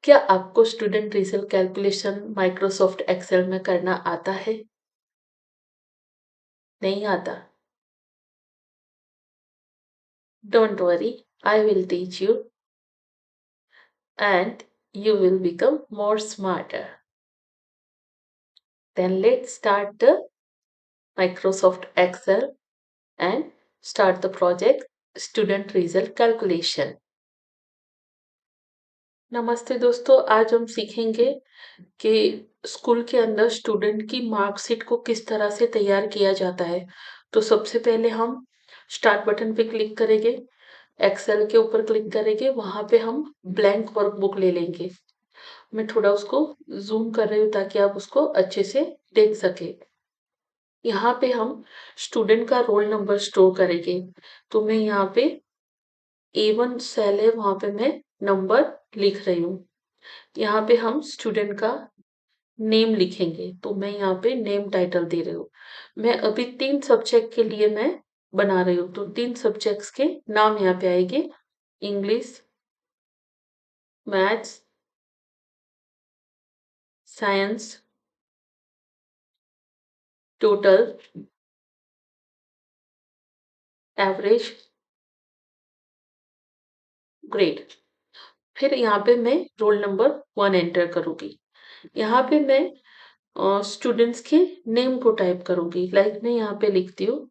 क्या आपको student result calculation Microsoft Excel में करना आता है? नहीं आता? Don't worry, I will teach you and you will become more smarter. Then let's start the Microsoft Excel and start the project Student Result Calculation. नमस्ते दोस्तों, आज हम सीखेंगे कि स्कूल के अंदर स्टूडेंट की मार्कशीट को किस तरह से तैयार किया जाता है। तो सबसे पहले हम स्टार्ट बटन पे क्लिक करेंगे, एक्सेल के ऊपर क्लिक करेंगे, वहां पे हम ब्लैंक वर्कबुक ले लेंगे। मैं थोड़ा उसको ज़ूम कर रही हूँ ताकि आप उसको अच्छे से देख सके। यहाँ पे हम स्टूडेंट का रोल नंबर स्टोर करेंगे। तो मैं यहाँ पे A1 सेल है, वहां पे मैं नंबर लिख रही हूँ। यहाँ पे हम स्टूडेंट का नेम लिखेंगे, तो मैं यहाँ पे नेम टाइटल दे रही हूँ। मैं अभी 3 सब्जेक्ट के लिए मैं बना रही हूँ, तो 3 सब्जेक्ट्स के नाम यहाँ पे आएंगे, English, maths, science, total, average, grade. फिर यहाँ पे मैं रोल नंबर 1 एंटर करूंगी। यहाँ पे मैं स्टूडेंट्स के नेम को टाइप करूंगी, लाइक मैं यहाँ पे लिखती हूँ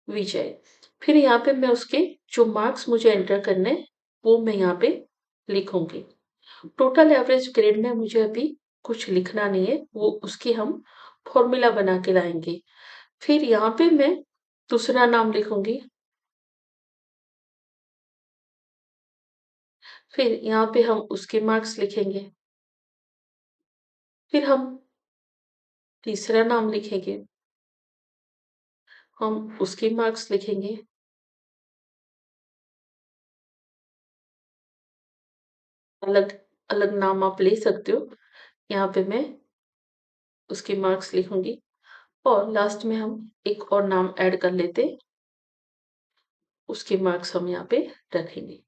विजय। फिर यहाँ पे मैं उसके जो मार्क्स मुझे एंटर करने हैं, वो मैं यहाँ पे लिखूंगी। टोटल एवरेज ग्रेड में मुझे अभी कुछ लिखना नहीं है, वो उसकी हम फॉर्मूला बना के लाएंगे। फिर यहाँ पे मैं दूसरा नाम लिखूंगी। फिर यहाँ पे हम उसके मार्क्स लिखेंगे। फिर हम तीसरा नाम लिखेंगे, हम उसके मार्क्स लिखेंगे। अलग अलग नाम आप ले सकते हो। यहाँ पे मैं उसके मार्क्स लिखूंगी और लास्ट में हम एक और नाम ऐड कर लेते, उसके मार्क्स हम यहाँ पे रखेंगे।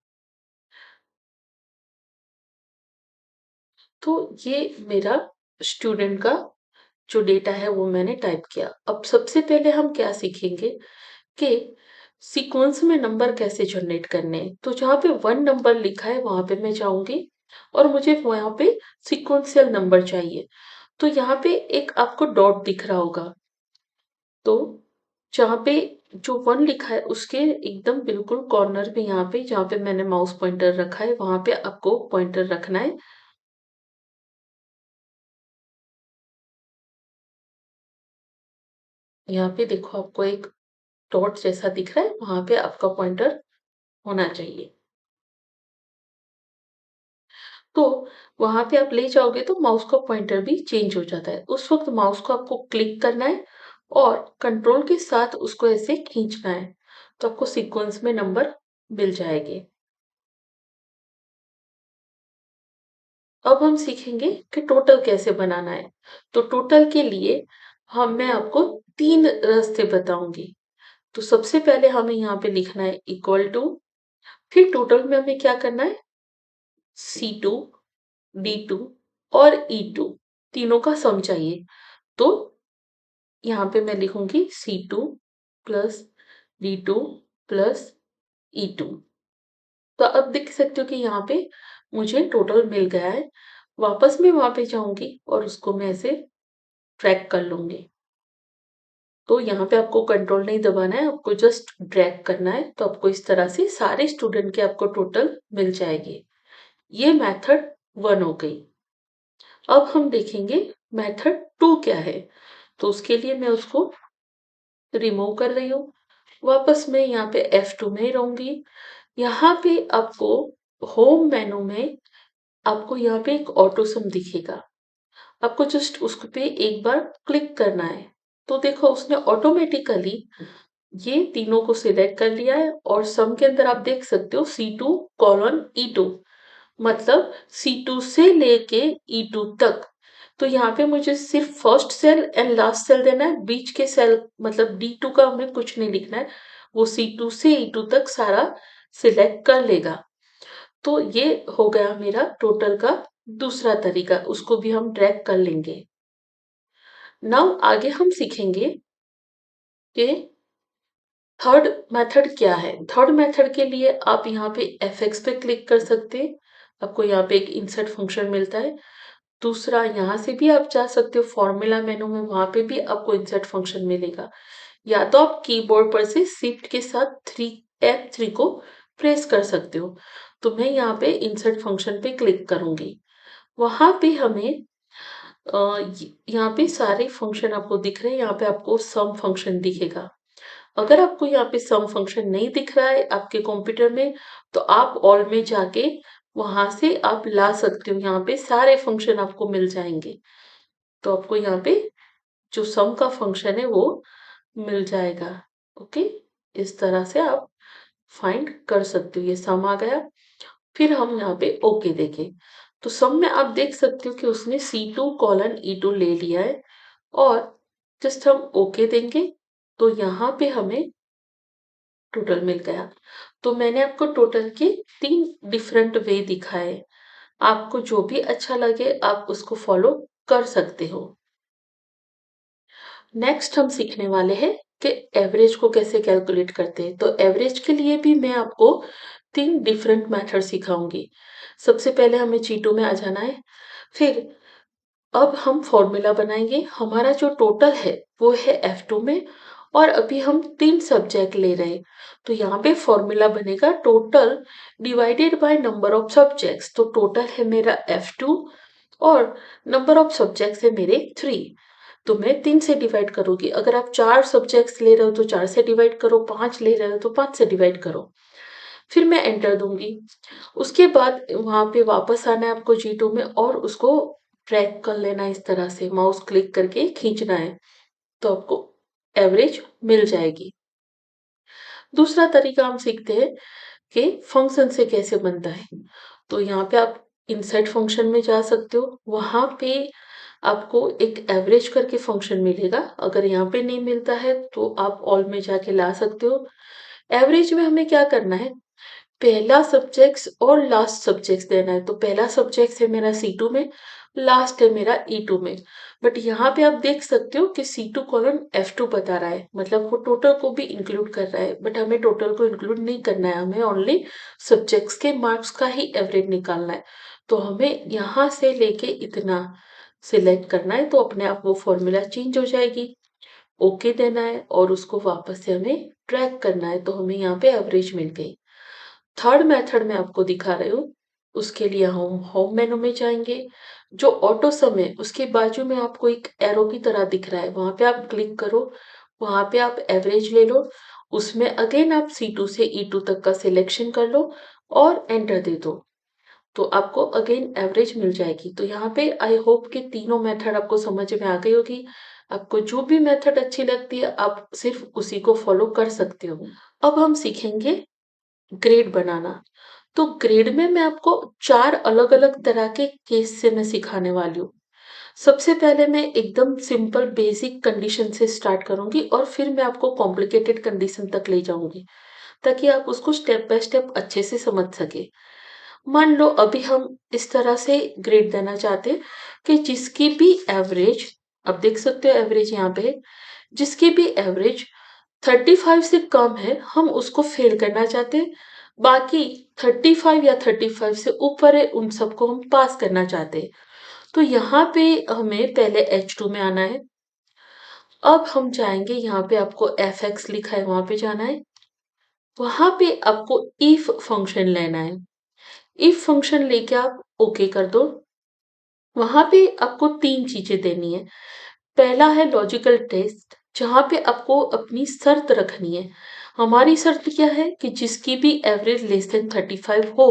तो ये मेरा स्टूडेंट का जो डेटा है वो मैंने टाइप किया। अब सबसे पहले हम क्या सीखेंगे कि सीक्वेंस में नंबर कैसे जनरेट करने हैं। तो जहाँ पे 1 नंबर लिखा है वहां पे मैं जाऊंगी और मुझे वहां पे सीक्वेंशियल नंबर चाहिए। तो यहाँ पे एक आपको डॉट दिख रहा होगा, तो जहाँ पे जो 1 लिखा है उसके एकदम बिल्कुल कॉर्नर पे, यहाँ पे जहाँ पे मैंने माउस पॉइंटर रखा है वहां पे आपको पॉइंटर रखना है। यहाँ पे देखो आपको एक डॉट जैसा दिख रहा है, वहां पे आपका पॉइंटर होना चाहिए। तो वहां पे आप ले जाओगे तो माउस का पॉइंटर भी चेंज हो जाता है। उस वक्त माउस को आपको क्लिक करना है और कंट्रोल के साथ उसको ऐसे खींचना है, तो आपको सीक्वेंस में नंबर मिल जाएंगे। अब हम सीखेंगे कि टोटल कैसे बनाना है। तो टोटल के लिए हम मैं आपको 3 रास्ते बताऊंगी। तो सबसे पहले हमें यहाँ पे लिखना है इक्वल टू, फिर टोटल में हमें क्या करना है, C2, D2 और E2 तीनों का सम चाहिए। तो यहाँ पे मैं लिखूंगी C2 plus D2 plus E2। तो अब देख सकते हो कि यहाँ पे मुझे टोटल मिल गया है। वापस मैं वहां पे जाऊंगी और उसको मैं ऐसे ट्रैक कर लूंगी। तो यहाँ पे आपको कंट्रोल नहीं दबाना है, आपको जस्ट ड्रैग करना है, तो आपको इस तरह से सारे स्टूडेंट के आपको टोटल मिल जाएंगे। ये मेथड 1 हो गई। अब हम देखेंगे मेथड 2 क्या है। तो उसके लिए मैं उसको रिमूव कर रही हूँ। वापस मैं यहाँ पे F2 में ही रहूंगी। यहाँ पे आपको होम मेनू में आपको यहाँ पे एक ऑटो सम दिखेगा, आपको जस्ट उस पे एक बार क्लिक करना है। तो देखो उसने ऑटोमेटिकली ये तीनों को सिलेक्ट कर लिया है और सम के अंदर आप देख सकते हो C2:E2, मतलब C2 से लेके E2 तक। तो यहाँ पे मुझे सिर्फ first cell and last cell देना है, बीच के सेल मतलब D2 का हमें कुछ नहीं लिखना है, वो C2 से E2 तक सारा सिलेक्ट कर लेगा। तो ये हो गया मेरा टोटल का दूसरा तरीका, उसको भी हम ड्रैग कर लेंगे। नाउ आगे हम सीखेंगे कि थर्ड मेथड क्या है। थर्ड मेथड के लिए आप यहाँ पे fx पे क्लिक कर सकते हैं, आपको यहाँ पे एक इंसर्ट फंक्शन मिलता है। दूसरा यहाँ से भी आप जा सकते हो फॉर्मूला मेनू में, वहां पे भी आपको इंसर्ट फंक्शन मिलेगा। या तो आप कीबोर्ड पर से शिफ्ट के साथ F3 को प्रेस कर सकते हो। तो मैं यहाँ पे इंसर्ट फंक्शन पे क्लिक करूंगी। वहां पे हमें यहाँ पे सारे फंक्शन आपको दिख रहे हैं। यहाँ पे आपको सम फंक्शन दिखेगा। अगर आपको यहाँ पे सम फंक्शन नहीं दिख रहा है आपके कंप्यूटर में, तो आप ऑल में जाके वहां से आप ला सकते हो। यहाँ पे सारे फंक्शन आपको मिल जाएंगे। तो आपको यहाँ पे जो सम का फंक्शन है वो मिल जाएगा। ओके, इस तरह से आप फाइंड कर सकते हो। ये सम आ गया। फिर हम यहाँ पे ओके देखें, तो सम में आप देख सकते हो कि उसने C2:E2 ले लिया है। और जस्ट हम ओके देंगे तो यहाँ पे हमें टोटल मिल गया। तो मैंने आपको टोटल के 3 डिफरेंट वे दिखाए। आपको जो भी अच्छा लगे आप उसको फॉलो कर सकते हो। नेक्स्ट हम सीखने वाले हैं कि एवरेज को कैसे कैलकुलेट करते हैं। तो एवरेज के लिए भी मैं आपको 3 डिफरेंट मेथड सिखाऊंगी। सबसे पहले हमें G2 में आ जाना है। फिर अब हम फॉर्मूला बनाएंगे। हमारा जो टोटल है वो है F2 में, और अभी हम 3 सब्जेक्ट ले रहे हैं। तो यहाँ पे फॉर्मूला बनेगा total divided by number of subjects. तो टोटल है मेरा F2 और नंबर ऑफ सब्जेक्ट्स है मेरे 3। तो मैं 3 से डिवाइड करूंगी। अगर आप 4 सब्जेक्ट्स ले रहे हो तो 4 से डिवाइड करो, 5 ले रहे हो तो 5 से डिवाइड करो। फिर मैं एंटर दूंगी। उसके बाद वहां पे वापस आना है आपको G2 में, और उसको ड्रैग कर लेना है। इस तरह से माउस क्लिक करके खींचना है, तो आपको एवरेज मिल जाएगी। दूसरा तरीका हम सीखते हैं कि फंक्शन से कैसे बनता है। तो यहाँ पे आप इंसर्ट फंक्शन में जा सकते हो। वहां पे आपको एक एवरेज करके फंक्शन मिलेगा। अगर यहाँ पे नहीं मिलता है तो आप ऑल में जाके ला सकते हो। एवरेज में हमें क्या करना है, पहला सब्जेक्ट्स और लास्ट सब्जेक्ट्स देना है। तो पहला सब्जेक्ट है मेरा C2 में, लास्ट है मेरा E2 में। बट यहाँ पे आप देख सकते हो कि C2:F2 बता रहा है, मतलब वो टोटल को भी इंक्लूड कर रहा है। बट हमें टोटल को इंक्लूड नहीं करना है, हमें ओनली सब्जेक्ट्स के मार्क्स का ही एवरेज निकालना है। तो हमें यहाँ से लेके इतना सिलेक्ट करना है, तो अपने आप वो फॉर्मूला चेंज हो जाएगी। ओके देना है और उसको वापस से हमें ट्रैक करना है, तो हमें यहाँ पे एवरेज मिल गई। थर्ड मेथड मैं आपको दिखा रही हूँ। उसके लिए हम होम मेनू में जाएंगे। जो ऑटो सम है उसके बाजू में आपको एक एरो की तरह दिख रहा है, वहां पे आप क्लिक करो। वहां पे आप एवरेज ले लो। उसमें अगेन आप C2 से E2 तक का सिलेक्शन कर लो और एंटर दे दो। तो आपको अगेन एवरेज मिल जाएगी। तो यहाँ पे आई होप कि तीनों मेथड आपको समझ में आ गई होगी। आपको जो भी मेथड अच्छी लगती है आप सिर्फ उसी को फॉलो कर सकते हो। अब हम सीखेंगे ग्रेड बनाना। तो ग्रेड में मैं आपको 4 अलग-अलग तरह के केस से मैं सिखाने वाली हूँ। सबसे पहले मैं एकदम सिंपल बेसिक कंडीशन से स्टार्ट करूंगी, और फिर मैं आपको कॉम्प्लिकेटेड कंडीशन तक ले जाऊंगी, ताकि आप उसको स्टेप बाय स्टेप अच्छे से समझ सके। मान लो अभी हम इस तरह से ग्रेड देना चाहते हैं कि जिसकी भी एवरेज, अब देख सकते हो एवरेज यहाँ पे है, जिसकी भी एवरेज 35 से कम है हम उसको फेल करना चाहते हैं। बाकी 35 या 35 से ऊपर है उन सबको हम पास करना चाहते हैं। तो यहाँ पे हमें पहले H2 में आना है। अब हम जाएंगे, यहाँ पे आपको fx लिखा है वहां पे जाना है। वहां पे आपको if फंक्शन लेना है। if फंक्शन लेके आप ओके कर दो। वहां पे आपको 3 चीजें देनी है। पहला है लॉजिकल टेस्ट, जहां पे आपको अपनी शर्त रखनी है। हमारी शर्त क्या है कि जिसकी भी एवरेज लेस देन 35 हो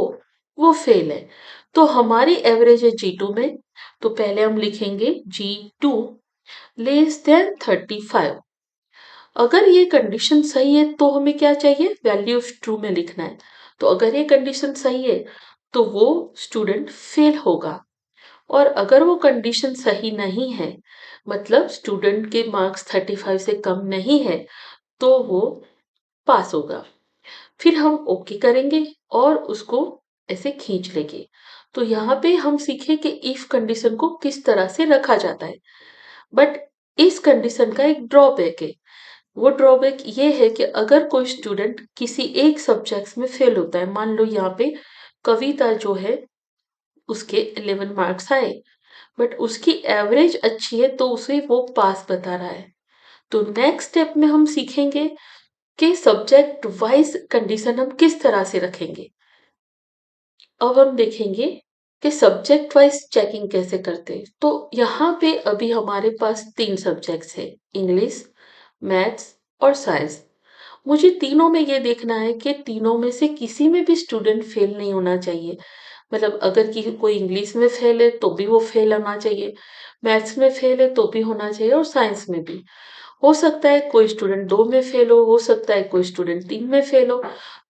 वो फेल है। तो हमारी एवरेज है G2 में, तो पहले हम लिखेंगे G2 लेस देन 35। अगर ये कंडीशन सही है तो हमें क्या चाहिए, वैल्यू ऑफ ट्रू में लिखना है। तो अगर ये कंडीशन सही है तो वो स्टूडेंट फेल होगा। और अगर वो कंडीशन सही नहीं है, मतलब स्टूडेंट के मार्क्स 35 से कम नहीं है, तो वो पास होगा। फिर हम ओके करेंगे और उसको ऐसे खींच लेंगे। तो यहाँ पे हम सीखे कि इफ कंडीशन को किस तरह से रखा जाता है। बट इस कंडीशन का एक ड्रॉबैक है। वो ड्रॉबैक ये है कि अगर कोई स्टूडेंट किसी एक सब्जेक्ट्स में फेल होता है, मान लो यहाँ पे कविता जो है उसके 11 मार्क्स आए, बट उसकी एवरेज अच्छी है तो उसे वो पास बता रहा है। तो नेक्स्ट स्टेप में हम सीखेंगे कि सब्जेक्ट वाइज कंडीशन हम किस तरह से रखेंगे। अब हम देखेंगे कि सब्जेक्ट वाइज चेकिंग कैसे करते हैं। तो यहाँ पे अभी हमारे पास 3 सब्जेक्ट्स हैं, इंग्लिश, मैथ्स और साइंस। मुझे तीनों में ये देखना है कि तीनों में से किसी में भी स्टूडेंट फेल नहीं होना चाहिए। मतलब अगर कि कोई इंग्लिश में फेल है तो भी वो फेल होना चाहिए, मैथ्स में फेल है तो भी होना चाहिए और साइंस में भी। हो सकता है कोई स्टूडेंट 2 में फेल हो सकता है कोई स्टूडेंट 3 में फेल हो।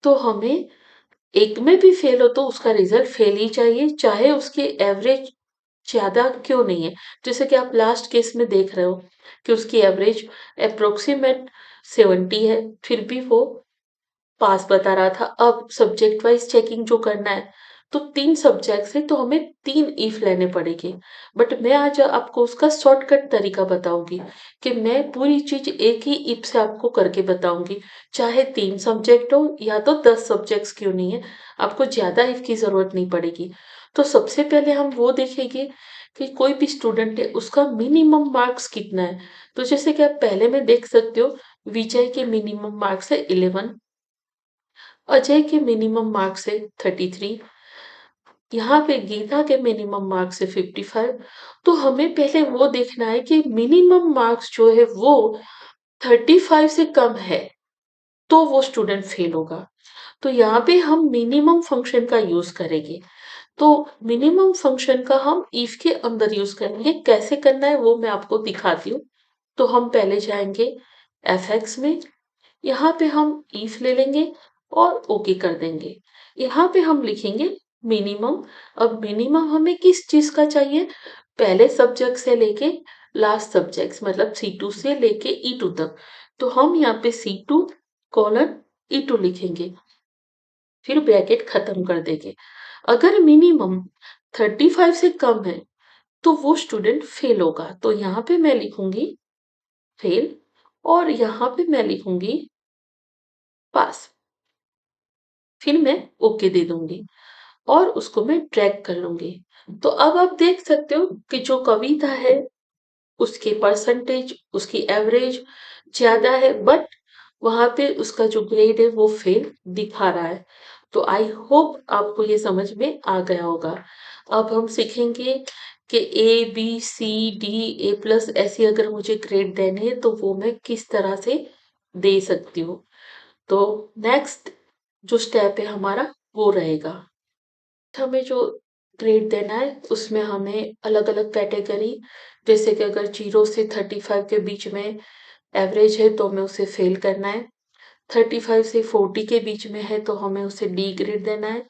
तो हमें एक में भी फेल हो तो उसका रिजल्ट फेल ही चाहिए, चाहे उसकी एवरेज ज़्यादा क्यों नहीं है। जैसे कि आप लास्ट केस में देख रहे हो कि उसकी एवरेज अप्रोक्सीमेट 70 है, फिर भी वो पास बता रहा था। अब सब्जेक्ट वाइज चेकिंग जो करना है, तो 3 सब्जेक्ट्स हैं तो हमें 3 इफ लेने पड़ेंगे। बट मैं आज आपको उसका शॉर्टकट तरीका बताऊंगी कि मैं पूरी चीज एक ही इफ से आपको करके बताऊंगी। चाहे 3 सब्जेक्ट हो या तो 10 सब्जेक्ट्स क्यों नहीं है, आपको ज्यादा इफ की जरूरत नहीं पड़ेगी। तो सबसे पहले हम वो देखेंगे कि कोई भी स्टूडेंट है उसका मिनिमम मार्क्स कितना है। तो जैसे कि आप पहले में देख सकते हो, विजय के मिनिमम मार्क्स है 11, अजय के मिनिमम मार्क्स है 33, यहाँ पे गीता के मिनिमम मार्क्स है 55। तो हमें पहले वो देखना है कि मिनिमम मार्क्स जो है वो 35 से कम है तो वो स्टूडेंट फेल होगा। तो यहाँ पे हम मिनिमम फंक्शन का यूज करेंगे। तो मिनिमम फंक्शन का हम इफ के अंदर यूज करेंगे। कैसे करना है वो मैं आपको दिखाती हूँ। तो हम पहले जाएंगे एफ में, यहाँ पे हम इफ ले लेंगे और ओके कर देंगे। यहाँ पे हम लिखेंगे मिनिमम। अब मिनिमम हमें किस चीज का चाहिए, पहले सब्जेक्ट से लेके लास्ट सब्जेक्ट मतलब C2 से लेके E2 तक। तो हम यहाँ पे C2 कॉलन E2 लिखेंगे, फिर ब्रैकेट खत्म कर देंगे। अगर मिनिमम 35 से कम है तो वो स्टूडेंट फेल होगा। तो यहाँ पे मैं लिखूंगी फेल और यहाँ पे मैं लिखूंगी पास, फिर मैं ओके दे दूंगी और उसको मैं ड्रैग कर लूंगी। तो अब आप देख सकते हो कि जो कविता है उसके परसेंटेज, उसकी एवरेज ज्यादा है, बट वहां पे उसका जो ग्रेड है वो फेल दिखा रहा है। तो आई होप आपको ये समझ में आ गया होगा। अब हम सीखेंगे कि A B C D A+ ऐसी अगर मुझे ग्रेड देने हैं तो वो मैं किस तरह से दे सकती हूँ। तो नेक्स्ट जो स्टेप है हमारा वो रहेगा, हमें जो ग्रेड देना है उसमें हमें अलग अलग कैटेगरी, जैसे कि अगर 0 से 35 के बीच में एवरेज है तो हमें उसे फेल करना है, 35 से 40 के बीच में है तो हमें उसे डी ग्रेड देना है,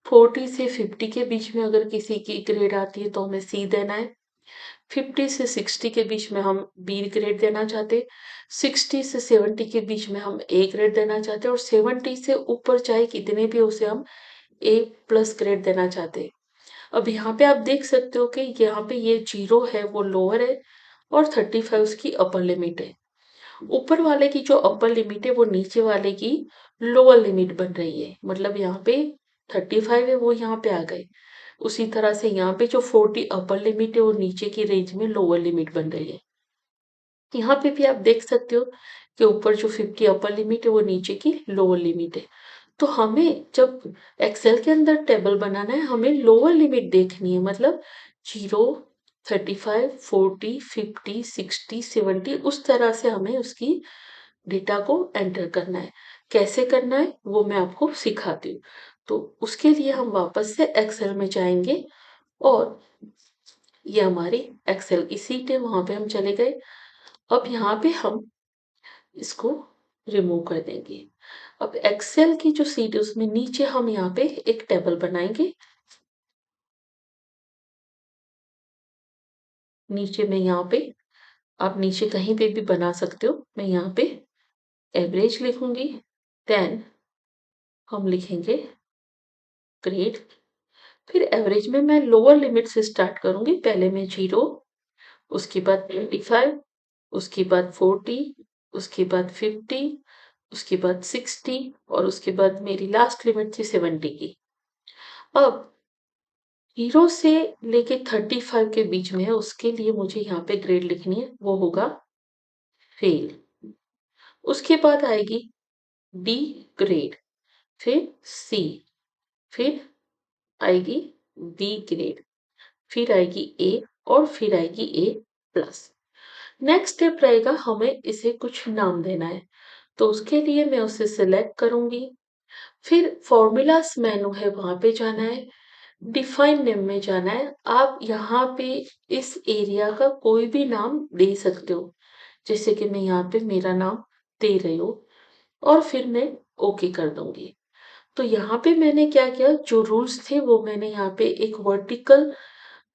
40 से 50 के बीच में अगर किसी की ग्रेड आती है तो हमें सी देना है, 50 से 60 के बीच में हम बी ग्रेड देना चाहते, 60 से 70 के बीच में हम ए ग्रेड देना चाहते और 70 से ऊपर चाहे कितने भी उसे हम A+ ग्रेड देना चाहते हैं। अब यहाँ पे आप देख सकते हो कि यहाँ पे ये 0 है वो लोअर है और 35 उसकी अपर लिमिट है। ऊपर वाले की जो अपर लिमिट है वो नीचे वाले की लोअर लिमिट बन रही है। मतलब यहाँ पे 35 है वो यहाँ पे आ गए। उसी तरह से यहाँ पे जो 40 अपर लिमिट है वो नीचे की रेंज में लोअर लिमिट बन रही है। यहाँ पे भी आप देख सकते हो कि ऊपर जो 50 अपर लिमिट है वो नीचे की लोअर लिमिट है। तो हमें जब एक्सेल के अंदर टेबल बनाना है हमें लोअर लिमिट देखनी है, मतलब 0, 35, 40, 50, 60, 70 उस तरह से हमें उसकी डेटा को एंटर करना है। कैसे करना है वो मैं आपको सिखाती हूँ। तो उसके लिए हम वापस से एक्सेल में जाएंगे और ये हमारी एक्सेल की सीट है, वहां पे हम चले गए। अब यहाँ पे हम इसको रिमूव कर देंगे। अब एक्सेल की जो सीट है उसमें नीचे हम यहाँ पे एक टेबल बनाएंगे। नीचे में यहाँ पे आप नीचे कहीं पे भी बना सकते हो। मैं यहाँ पे एवरेज लिखूंगी, देन हम लिखेंगे ग्रेड। फिर एवरेज में मैं लोअर लिमिट से स्टार्ट करूंगी। पहले मैं 0, उसके बाद 25, उसके बाद 40, उसके बाद 50, उसके बाद 60 और उसके बाद मेरी लास्ट लिमिट थी 70 की। अब 0 से लेके 35 के बीच में है, उसके लिए मुझे यहाँ पे ग्रेड लिखनी है, वो होगा फेल। उसके बाद आएगी डी ग्रेड, फिर सी, फिर आएगी बी ग्रेड, फिर आएगी ए और फिर आएगी ए प्लस। नेक्स्ट स्टेप रहेगा हमें इसे कुछ नाम देना है, तो उसके लिए मैं उसे सिलेक्ट करूंगी। फिर फॉर्मूलाज मेनू है, वहां पे जाना है, डिफाइन नेम में जाना है। आप यहाँ पे इस एरिया का कोई भी नाम दे सकते हो, जैसे कि मैं यहाँ पे मेरा नाम दे रही हूँ और फिर मैं ओके कर दूंगी। तो यहाँ पे मैंने क्या किया, जो रूल्स थे वो मैंने यहाँ पे एक वर्टिकल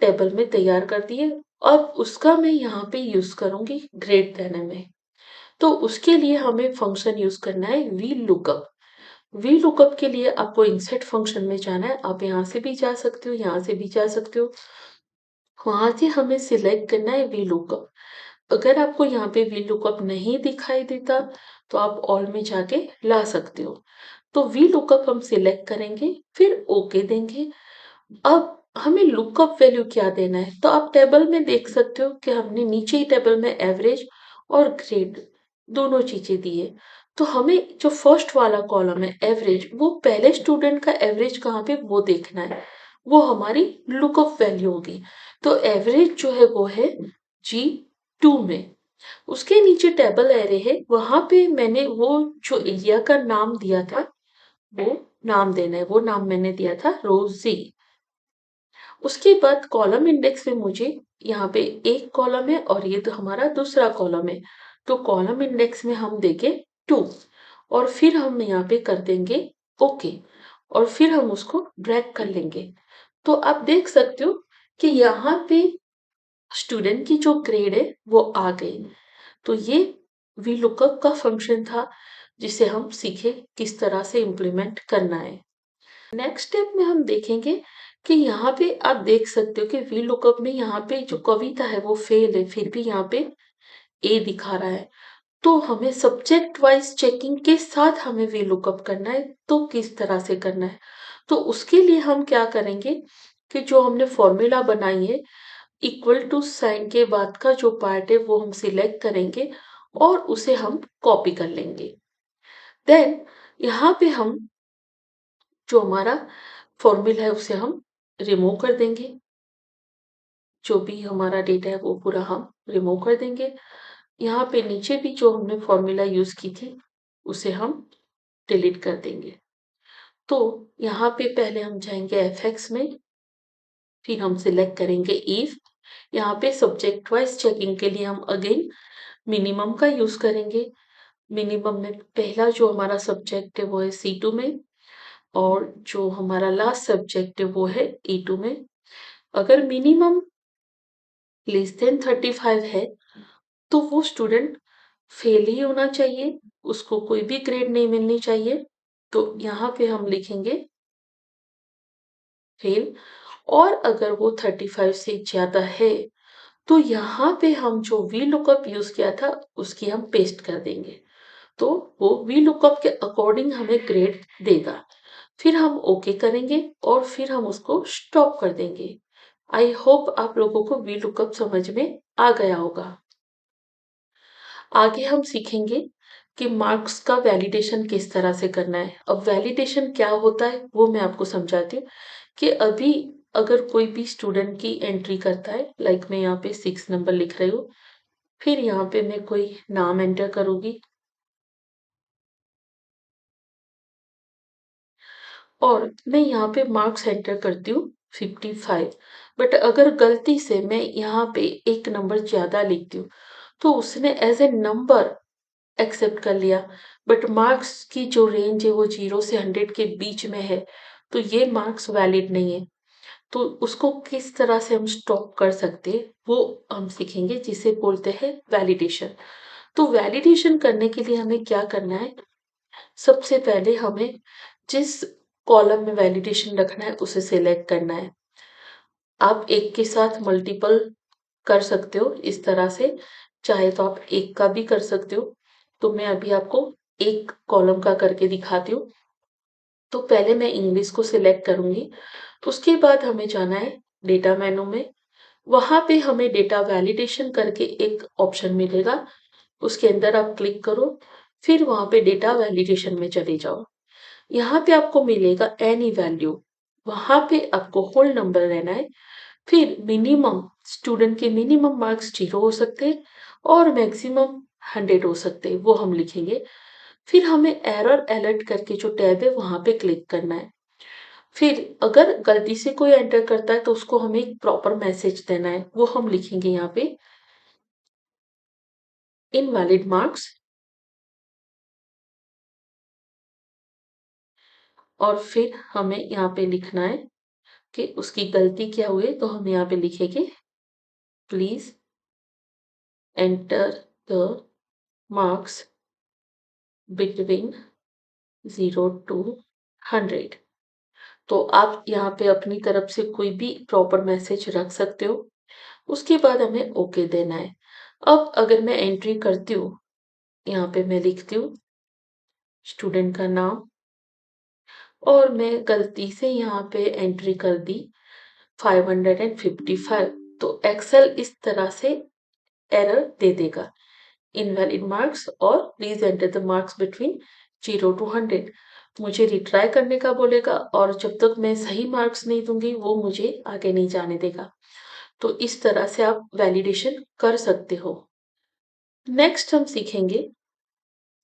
टेबल में तैयार कर दिए। अब उसका मैं यहाँ पे यूज करूंगी ग्रेड देने में। तो उसके लिए हमें फंक्शन यूज करना है वी लुकअप। वी लुकअप के लिए आपको इंसर्ट फंक्शन में जाना है। आप यहाँ से भी जा सकते हो, यहाँ से भी जा सकते हो। वहां से हमें सिलेक्ट करना है वी लुकअप। अगर आपको यहाँ पे वी लुकअप नहीं दिखाई देता तो आप ऑल में जाके ला सकते हो। तो वी लुकअप हम सिलेक्ट करेंगे, फिर ओके देंगे। अब हमें लुकअप वैल्यू क्या देना है, तो आप टेबल में देख सकते हो कि हमने नीचे ही टेबल में एवरेज और ग्रेड दोनों चीजें दी है। तो हमें जो फर्स्ट वाला कॉलम है एवरेज, वो पहले स्टूडेंट का एवरेज कहाँ पे वो देखना है, वो हमारी लुकअप वैल्यू होगी। तो एवरेज जो है वो है G2 में। उसके नीचे टेबल एरे है, वहां पे मैंने वो जो एरिया का नाम दिया था वो नाम देना है, वो नाम मैंने दिया था रोजी। उसके बाद कॉलम इंडेक्स में मुझे यहाँ पे एक कॉलम है और ये तो हमारा दूसरा कॉलम है, तो कॉलम इंडेक्स में हम देंगे 2 और फिर हम यहाँ पे कर देंगे ओके और फिर हम उसको ड्रैग कर लेंगे। तो आप देख सकते हो कि यहाँ पे स्टूडेंट की जो ग्रेड है वो आ गई। तो ये वी लुकअप का फंक्शन था जिसे हम सीखे किस तरह से इम्प्लीमेंट करना है। नेक्स्ट स्टेप में हम देखेंगे कि यहाँ पे आप देख सकते हो कि वी लुकअप में यहाँ पे जो कविता है वो फेल है, फिर भी यहाँ पे ए दिखा रहा है। तो हमें सब्जेक्ट वाइज चेकिंग के साथ हमें वी लुकअप करना है, तो किस तरह से करना है, तो उसके लिए हम क्या करेंगे कि जो हमने फॉर्मूला बनाई है, इक्वल टू साइन के बाद का जो पार्ट है वो हम सिलेक्ट करेंगे और उसे हम कॉपी कर लेंगे। देन यहाँ पे हम जो हमारा फॉर्मूला है उसे हम रिमूव कर देंगे। जो भी हमारा डेटा है वो पूरा हम रिमूव कर देंगे। यहाँ पे नीचे भी जो हमने फॉर्मूला यूज की थी उसे हम डिलीट कर देंगे। तो यहाँ पे पहले हम जाएंगे एफएक्स में, फिर हम सिलेक्ट करेंगे इफ। यहाँ पे सब्जेक्ट वाइज चेकिंग के लिए हम अगेन मिनिमम का यूज करेंगे। मिनिमम में पहला जो हमारा सब्जेक्ट है वो है C2 में और जो हमारा लास्ट सब्जेक्ट है वो है E2 में। अगर मिनिमम लेस देन 35 है तो वो स्टूडेंट फेल ही होना चाहिए, उसको कोई भी ग्रेड नहीं मिलनी चाहिए। तो यहाँ पे हम लिखेंगे फेल। और अगर वो 35 से ज्यादा है तो यहाँ पे हम जो वी लुकअप यूज किया था उसकी हम पेस्ट कर देंगे, तो वो वी लुकअप के अकॉर्डिंग हमें ग्रेड देगा। फिर हम ओके करेंगे और फिर हम उसको स्टॉप कर देंगे। आई होप आप लोगों को वी लुकअप समझ में आ गया होगा। आगे हम सीखेंगे कि मार्क्स का वैलिडेशन किस तरह से करना है। अब वैलिडेशन क्या होता है वो मैं आपको समझाती हूँ कि अभी अगर कोई भी स्टूडेंट की एंट्री करता है, लाइक मैं यहाँ पे 6 नंबर लिख रही हूँ, फिर यहाँ पे मैं कोई नाम एंटर करूंगी और मैं यहाँ पे मार्क्स एंटर करती हूँ 55। बट अगर गलती से मैं यहाँ पे एक नंबर ज्यादा लिखती हूँ तो उसने एज ए नंबर एक्सेप्ट कर लिया, बट मार्क्स की जो रेंज है वो 0 से 100 के बीच में है, तो ये मार्क्स वैलिड नहीं है। तो उसको किस तरह से हम स्टॉप कर सकते हैं वो हम सीखेंगे, जिसे बोलते हैं वैलिडेशन। तो वैलिडेशन करने के लिए हमें क्या करना है, सबसे पहले हमें जिस कॉलम में वैलिडेशन रखना है उसे सिलेक्ट करना है। आप एक के साथ मल्टीपल कर सकते हो इस तरह से, चाहे तो आप एक का भी कर सकते हो। तो मैं अभी आपको एक कॉलम का करके दिखाती हूँ। तो पहले मैं इंग्लिश को सिलेक्ट करूंगी, उसके बाद हमें जाना है डेटा मेनू में। वहां पे हमें डेटा वैलिडेशन करके एक ऑप्शन मिलेगा, उसके अंदर आप क्लिक करो, फिर वहां पे डेटा वैलिडेशन में चले जाओ। यहाँ पे आपको मिलेगा एनी वैल्यू, वहां पे आपको होल नंबर रहना है। फिर मिनिमम, स्टूडेंट के मिनिमम मार्क्स 0 हो सकते हैं और मैक्सिमम 100 हो सकते हैं, वो हम लिखेंगे। फिर हमें एरर अलर्ट करके जो टैब है वहां पे क्लिक करना है। फिर अगर गलती से कोई एंटर करता है तो उसको हमें एक प्रॉपर मैसेज देना है, वो हम लिखेंगे यहाँ पे इनवैलिड मार्क्स। और फिर हमें यहाँ पे लिखना है कि उसकी गलती क्या हुई, तो हम यहाँ पे लिखेंगे please enter the marks between 0 to 100। तो आप यहाँ पे अपनी तरफ से कोई भी प्रॉपर मैसेज रख सकते हो। उसके बाद हमें ओके देना है। अब अगर मैं एंट्री करती हूँ, यहाँ पे मैं लिखती हूँ स्टूडेंट का नाम, और मैं गलती से यहाँ पे एंट्री कर दी 555, तो एक्सेल इस तरह से एरर दे देगा इनवैलिड मार्क्स और please enter the marks between 0 to 100। मुझे रिट्राई करने का बोलेगा और जब तक मैं सही मार्क्स नहीं दूंगी वो मुझे आगे नहीं जाने देगा। तो इस तरह से आप वैलिडेशन कर सकते हो। नेक्स्ट हम सीखेंगे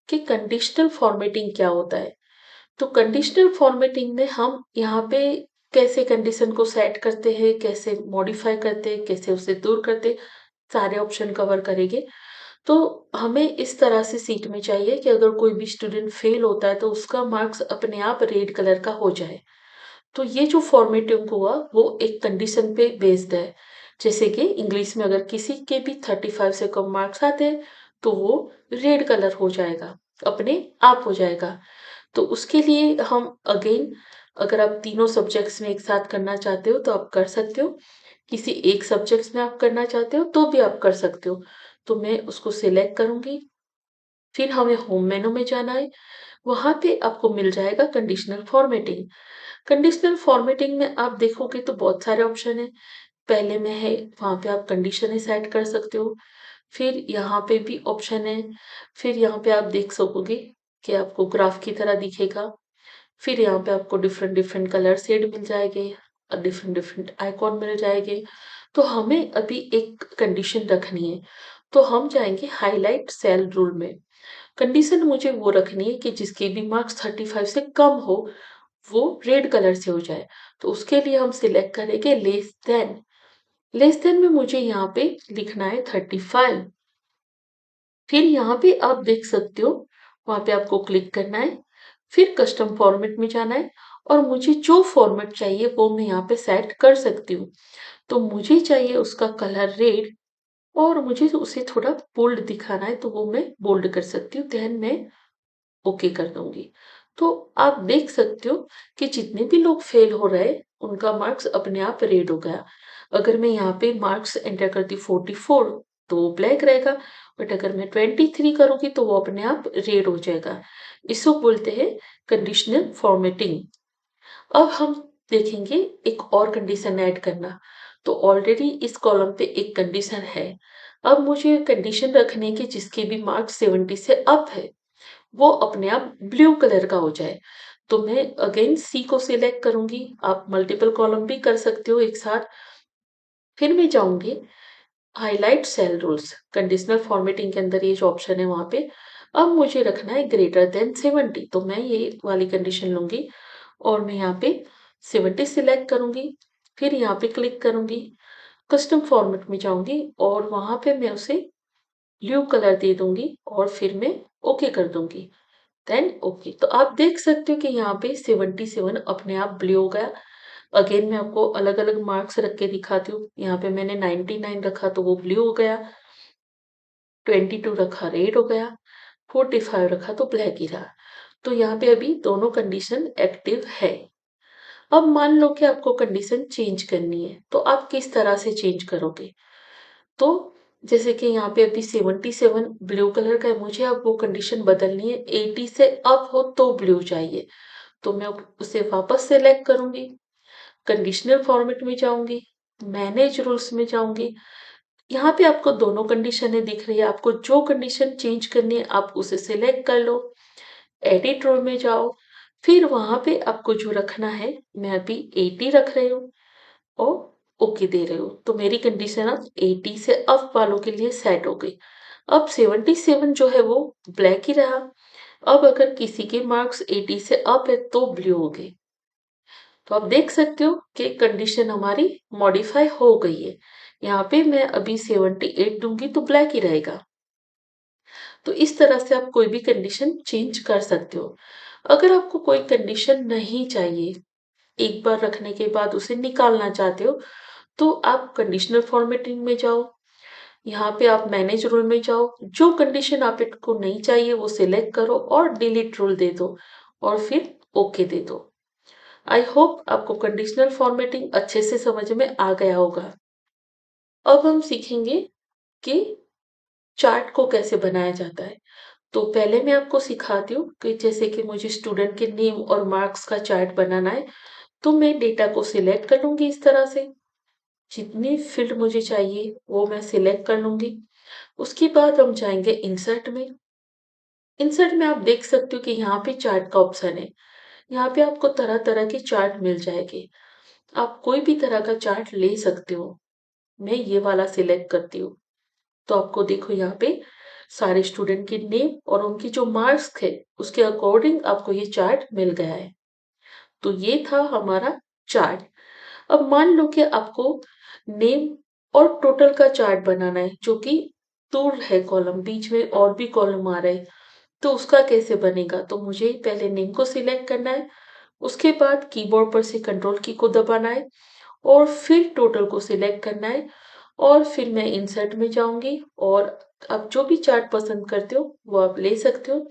कि कंडीशनल फॉर्मेटिंग क्या होता है। तो कंडीशनल फॉर्मेटिंग में हम यहाँ पे कैसे कंडीशन को सेट करते हैं, कैसे मॉडिफाई करते हैं, कैसे उसे दूर करते हैं, सारे ऑप्शन कवर करेंगे। तो हमें इस तरह से सीट में चाहिए कि अगर कोई भी स्टूडेंट फेल होता है तो उसका मार्क्स अपने आप रेड कलर का हो जाए। तो ये जो फॉर्मेटिंग हुआ वो एक कंडीशन पे बेस्ड है। जैसे कि इंग्लिश में अगर किसी के भी 35 से कम मार्क्स आते हैं तो वो रेड कलर हो जाएगा, अपने आप हो जाएगा। तो उसके लिए हम अगेन, अगर आप तीनों सब्जेक्ट्स में एक साथ करना चाहते हो तो आप कर सकते हो, किसी एक सब्जेक्ट्स में आप करना चाहते हो तो भी आप कर सकते हो। तो मैं उसको सिलेक्ट करूंगी, फिर हमें होम मेनू में जाना है, वहां पे आपको मिल जाएगा कंडीशनल फॉर्मेटिंग। कंडीशनल फॉर्मेटिंग में आप देखोगे तो बहुत सारे ऑप्शन है। पहले में है वहां पे आप कंडीशन ही सेट कर सकते हो, फिर यहाँ पे भी ऑप्शन है। फिर यहाँ पे आप देख सकोगे कि आपको ग्राफ की तरह दिखेगा। फिर यहाँ पे आपको डिफरेंट डिफरेंट कलर शेड मिल जाएंगे और डिफरेंट डिफरेंट आइकॉन मिल जाएंगे। तो हमें अभी एक कंडीशन रखनी है, तो हम जाएंगे हाईलाइट सेल रूल में। कंडीशन मुझे वो रखनी है कि जिसके भी मार्क्स 35 से कम हो वो रेड कलर से हो जाए। तो उसके लिए हम सिलेक्ट करेंगे लेस देन। लेस देन में मुझे यहाँ पे लिखना है 35। फिर यहाँ पे आप देख सकते हो, वहां पे आपको क्लिक करना है, फिर कस्टम फॉर्मेट में जाना है, और मुझे जो फॉर्मेट चाहिए वो मैं यहाँ पे सेट कर सकती हूँ। तो मुझे चाहिए उसका कलर रेड, और मुझे उसे थोड़ा बोल्ड दिखाना है तो वो मैं बोल्ड कर सकती हूँ, देन मैं ओके कर दूंगी। तो आप देख सकते हो कि जितने भी लोग फेल हो रहे हैं उनका मार्क्स अपने आप रेड हो गया। अगर मैं यहाँ पे मार्क्स एंटर करती 44 तो वो ब्लैक रहेगा, बट अगर मैं 23 करूंगी तो वो अपने आप रेड हो जाएगा। इसको बोलते हैं कंडीशनल फॉर्मेटिंग। अब हम देखेंगे एक और कंडीशन ऐड करना। तो ऑलरेडी इस कॉलम पे एक कंडीशन है, अब मुझे कंडीशन रखने की जिसके भी मार्क्स 70 से अप है वो अपने आप ब्लू कलर का हो जाए। तो मैं अगेन सी को सिलेक्ट करूंगी, आप मल्टीपल कॉलम भी कर सकते हो एक साथ। फिर मैं जाऊंगी highlight cell rules, conditional formatting के अंदर ये जो ऑप्शन है वहां पे। अब मुझे रखना है ग्रेटर देन 70, तो मैं ये वाली कंडीशन लूंगी और मैं यहाँ पे 70 सिलेक्ट करूंगी। फिर यहाँ पे क्लिक करूंगी, कस्टम फॉर्मेट में जाऊंगी और वहां पे मैं उसे ब्लू कलर दे दूंगी और फिर मैं ओके कर दूंगी, देन ओके। तो आप देख सकते हो कि यहाँ पे 77 अपने आप ब्लू हो गया। अगेन मैं आपको अलग अलग मार्क्स रख के दिखाती हूँ। यहाँ पे मैंने 99 रखा तो वो ब्लू हो गया, 22 रखा रेड हो गया, 45 रखा तो ब्लैक ही रहा। तो यहाँ पे अभी दोनों कंडीशन एक्टिव है। अब मान लो कि आपको कंडीशन चेंज करनी है, तो आप किस तरह से चेंज करोगे? तो जैसे कि यहाँ पे अभी 77 ब्लू कलर का है, मुझे अब वो कंडीशन बदलनी है, 80 से अप हो तो ब्लू चाहिए। तो मैं उसे वापस सेलेक्ट करूंगी, कंडीशनल फॉर्मेट में जाऊंगी, मैनेज रूल्स में जाऊंगी। यहाँ पे आपको दोनों कंडीशनें दिख रही है, आपको जो कंडीशन चेंज करनी है आप उसे सिलेक्ट कर लो, एडिट रोल में जाओ, फिर वहां पे आपको जो रखना है, मैं अभी 80 रख रही हूँ और ओके दे रही हूँ। तो मेरी कंडीशन अब 80 से अप वालों के लिए सेट हो गई। अब 77 जो है वो ब्लैक ही रहा। अब अगर किसी के मार्क्स 80 से अप है तो ब्लू हो गए। तो आप देख सकते हो कि कंडीशन हमारी मॉडिफाई हो गई है। यहाँ पे मैं अभी 78 दूंगी तो ब्लैक ही रहेगा। तो इस तरह से आप कोई भी कंडीशन चेंज कर सकते हो। अगर आपको कोई कंडीशन नहीं चाहिए, एक बार रखने के बाद उसे निकालना चाहते हो, तो आप कंडीशनल फॉर्मेटिंग में जाओ, यहाँ पे आप मैनेज रूल में जाओ, जो कंडीशन आपको नहीं चाहिए वो सिलेक्ट करो और डिलीट रूल दे दो और फिर ओके दे दो। आई होप आपको कंडीशनल फॉर्मेटिंग अच्छे से समझ में आ गया होगा। अब हम सीखेंगे कि चार्ट को कैसे बनाया जाता है। तो पहले मैं आपको सिखाती हूँ कि जैसे कि मुझे स्टूडेंट के नेम और मार्क्स का चार्ट बनाना है, तो मैं डेटा को सिलेक्ट कर लूंगी इस तरह से, जितनी फील्ड मुझे चाहिए वो मैं सिलेक्ट कर लूंगी। उसके बाद हम जाएंगे इंसर्ट में। इंसर्ट में आप देख सकते हो कि यहाँ पे चार्ट का ऑप्शन है। यहाँ पे आपको तरह तरह के चार्ट मिल जाएंगे, आप कोई भी तरह का चार्ट ले सकते हो। मैं ये वाला सिलेक्ट करती हूँ। तो आपको देखो यहाँ पे सारे स्टूडेंट के नेम और उनकी जो मार्क्स थे उसके अकॉर्डिंग आपको ये चार्ट मिल गया है। तो ये था हमारा चार्ट। अब मान लो कि आपको नेम और टोटल का चार्ट बनाना है, जो कि दूर है कॉलम, बीच में और भी कॉलम आ रहे हैं, तो उसका कैसे बनेगा? तो मुझे पहले नेम को सिलेक्ट करना है, उसके बाद कीबोर्ड पर से कंट्रोल की को दबाना है और फिर टोटल को सिलेक्ट करना है और फिर मैं इंसर्ट में जाऊंगी और आप जो भी चार्ट पसंद करते हो वो आप ले सकते हो।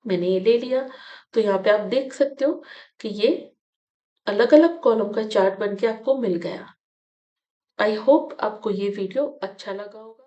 मैंने ये ले लिया। तो यहाँ पे आप देख सकते हो कि ये अलग अलग कॉलम का चार्ट बन के आपको मिल गया। आई होप आपको ये वीडियो अच्छा लगा होगा।